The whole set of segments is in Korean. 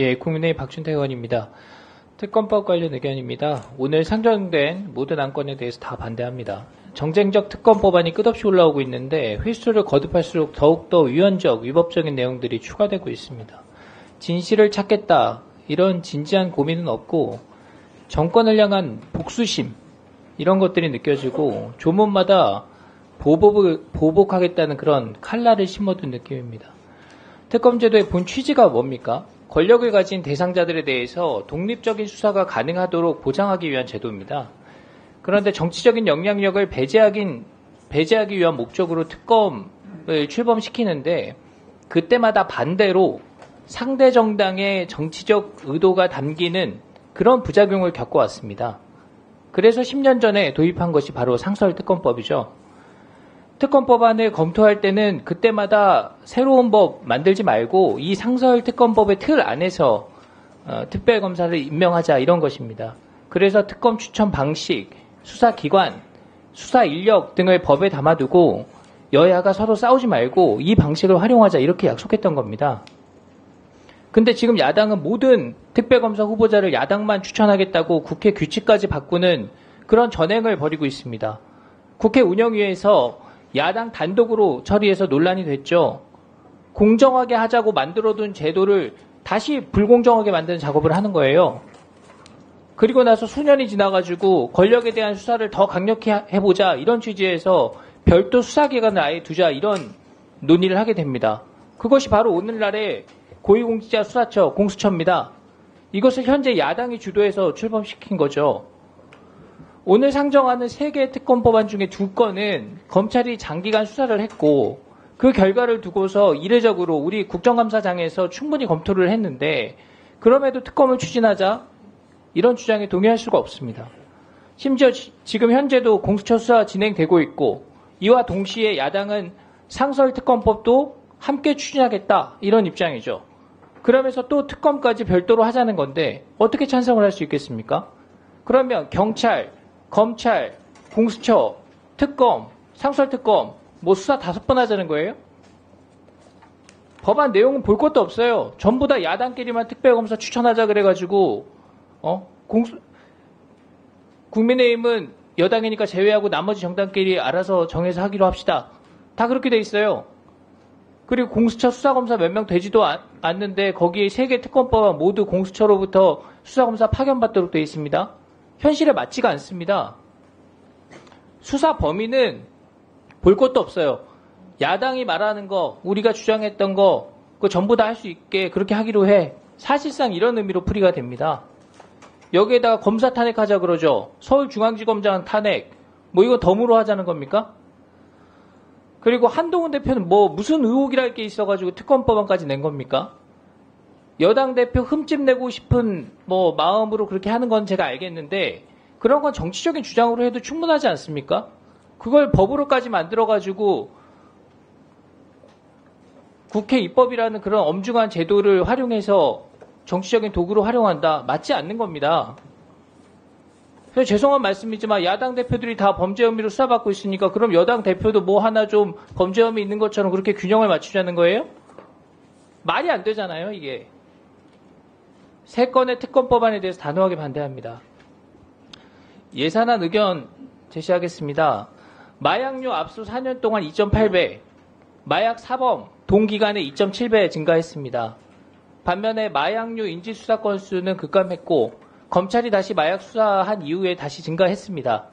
예, 국민의힘 박준태 의원입니다. 특검법 관련 의견입니다. 오늘 상정된 모든 안건에 대해서 다 반대합니다. 정쟁적 특검 법안이 끝없이 올라오고 있는데 횟수를 거듭할수록 더욱더 위헌적, 위법적인 내용들이 추가되고 있습니다. 진실을 찾겠다, 이런 진지한 고민은 없고 정권을 향한 복수심, 이런 것들이 느껴지고 조문마다 보복하겠다는 그런 칼날을 심어둔 느낌입니다. 특검제도의 본 취지가 뭡니까? 권력을 가진 대상자들에 대해서 독립적인 수사가 가능하도록 보장하기 위한 제도입니다. 그런데 정치적인 영향력을 배제하기 위한 목적으로 특검을 출범시키는데 그때마다 반대로 상대 정당의 정치적 의도가 담기는 그런 부작용을 겪어왔습니다. 그래서 10년 전에 도입한 것이 바로 상설특검법이죠. 특검법안을 검토할 때는 그때마다 새로운 법 만들지 말고 이 상설특검법의 틀 안에서 특별검사를 임명하자, 이런 것입니다. 그래서 특검 추천 방식, 수사기관, 수사 인력 등을 법에 담아두고 여야가 서로 싸우지 말고 이 방식을 활용하자, 이렇게 약속했던 겁니다. 근데 지금 야당은 모든 특별검사 후보자를 야당만 추천하겠다고 국회 규칙까지 바꾸는 그런 전횡을 벌이고 있습니다. 국회 운영위에서 야당 단독으로 처리해서 논란이 됐죠. 공정하게 하자고 만들어둔 제도를 다시 불공정하게 만드는 작업을 하는 거예요. 그리고 나서 수년이 지나가지고 권력에 대한 수사를 더 강력히 해보자, 이런 취지에서 별도 수사기관을 아예 두자, 이런 논의를 하게 됩니다. 그것이 바로 오늘날의 고위공직자 수사처, 공수처입니다. 이것을 현재 야당이 주도해서 출범시킨 거죠. 오늘 상정하는 3개의 특검 법안 중에 2건은 검찰이 장기간 수사를 했고 그 결과를 두고서 이례적으로 우리 국정감사장에서 충분히 검토를 했는데 그럼에도 특검을 추진하자, 이런 주장에 동의할 수가 없습니다. 심지어 지금 현재도 공수처 수사 진행되고 있고 이와 동시에 야당은 상설특검법도 함께 추진하겠다, 이런 입장이죠. 그러면서 또 특검까지 별도로 하자는 건데 어떻게 찬성을 할 수 있겠습니까? 그러면 경찰, 검찰, 공수처, 특검, 상설특검, 수사 5번 하자는 거예요? 법안 내용은 볼 것도 없어요. 전부 다 야당끼리만 특별검사 추천하자 그래가지고 국민의힘은 여당이니까 제외하고 나머지 정당끼리 알아서 정해서 하기로 합시다. 다 그렇게 돼 있어요. 그리고 공수처 수사검사 몇 명 되지도 않는데 거기에 3개 특검법은 모두 공수처로부터 수사검사 파견받도록 되어 있습니다. 현실에 맞지가 않습니다. 수사 범위는 볼 것도 없어요. 야당이 말하는 거, 우리가 주장했던 거, 그거 전부 다 할 수 있게 그렇게 하기로 해. 사실상 이런 의미로 풀이가 됩니다. 여기에다가 검사 탄핵하자 그러죠. 서울중앙지검장 탄핵, 이거 덤으로 하자는 겁니까? 그리고 한동훈 대표는 무슨 의혹이랄 게 있어가지고 특검법안까지 낸 겁니까? 여당 대표 흠집 내고 싶은 마음으로 그렇게 하는 건 제가 알겠는데 그런 건 정치적인 주장으로 해도 충분하지 않습니까? 그걸 법으로까지 만들어가지고 국회 입법이라는 그런 엄중한 제도를 활용해서 정치적인 도구로 활용한다. 맞지 않는 겁니다. 그래서 죄송한 말씀이지만 야당 대표들이 다 범죄 혐의로 수사받고 있으니까 그럼 여당 대표도 하나 좀 범죄 혐의 있는 것처럼 그렇게 균형을 맞추자는 거예요? 말이 안 되잖아요, 이게. 3건의 특검법안에 대해서 단호하게 반대합니다. 예산안 의견 제시하겠습니다. 마약류 압수 4년 동안 2.8배, 마약 사범 동기간에 2.7배 증가했습니다. 반면에 마약류 인지수사 건수는 급감했고 검찰이 다시 마약 수사한 이후에 다시 증가했습니다.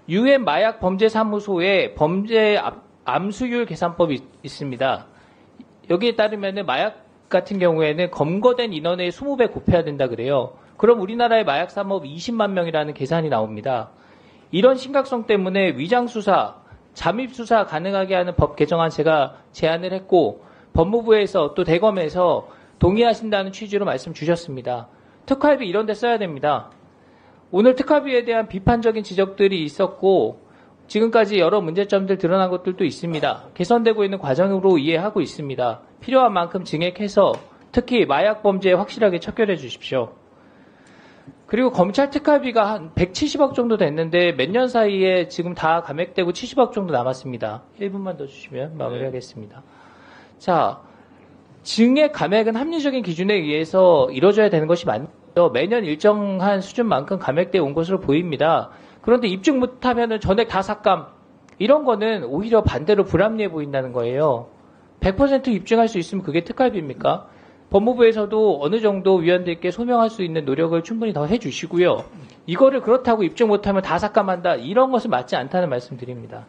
UN 마약범죄사무소에 범죄 암수율 계산법이 있습니다. 여기에 따르면 마약 같은 경우에는 검거된 인원의 20배 곱해야 된다 그래요. 그럼 우리나라의 마약 사범 20만 명이라는 계산이 나옵니다. 이런 심각성 때문에 위장수사, 잠입수사 가능하게 하는 법 개정안 제가 제안을 했고 법무부에서 또 대검에서 동의하신다는 취지로 말씀 주셨습니다. 특활비 이런 데 써야 됩니다. 오늘 특활비에 대한 비판적인 지적들이 있었고 지금까지 여러 문제점들 드러난 것들도 있습니다. 개선되고 있는 과정으로 이해하고 있습니다. 필요한 만큼 증액해서 특히 마약 범죄에 확실하게 척결해 주십시오. 그리고 검찰 특활비가 한 170억 정도 됐는데 몇 년 사이에 지금 다 감액되고 70억 정도 남았습니다. 1분만 더 주시면 마무리하겠습니다. 자, 증액 감액은 합리적인 기준에 의해서 이루어져야 되는 것이 맞죠. 매년 일정한 수준만큼 감액돼 온 것으로 보입니다. 그런데 입증 못하면은 전액 다 삭감, 이런 거는 오히려 반대로 불합리해 보인다는 거예요. 100% 입증할 수 있으면 그게 특활비입니까? 법무부에서도 어느 정도 위원들께 소명할 수 있는 노력을 충분히 더 해주시고요. 이거를 그렇다고 입증 못하면 다 삭감한다, 이런 것은 맞지 않다는 말씀 드립니다.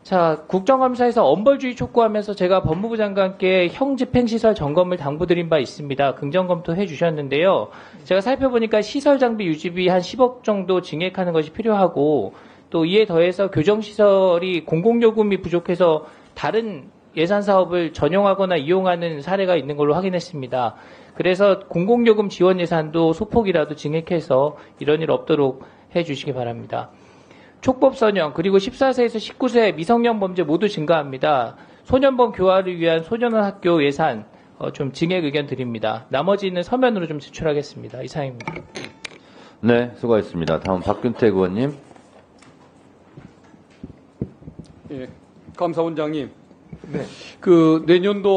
자, 국정감사에서 엄벌주의 촉구하면서 제가 법무부 장관께 형집행시설 점검을 당부드린 바 있습니다. 긍정 검토해 주셨는데요. 제가 살펴보니까 시설 장비 유지비 한 10억 정도 증액하는 것이 필요하고, 또 이에 더해서 교정시설이 공공요금이 부족해서 다른 예산 사업을 전용하거나 이용하는 사례가 있는 걸로 확인했습니다. 그래서 공공요금 지원 예산도 소폭이라도 증액해서 이런 일 없도록 해주시기 바랍니다. 촉법소년, 그리고 14세에서 19세 미성년 범죄 모두 증가합니다. 소년범 교화를 위한 소년원 학교 예산 좀 증액 의견 드립니다. 나머지는 서면으로 좀 제출하겠습니다. 이상입니다. 네, 수고하셨습니다. 다음 박균택 의원님. 예, 감사원장님. 네. 내년도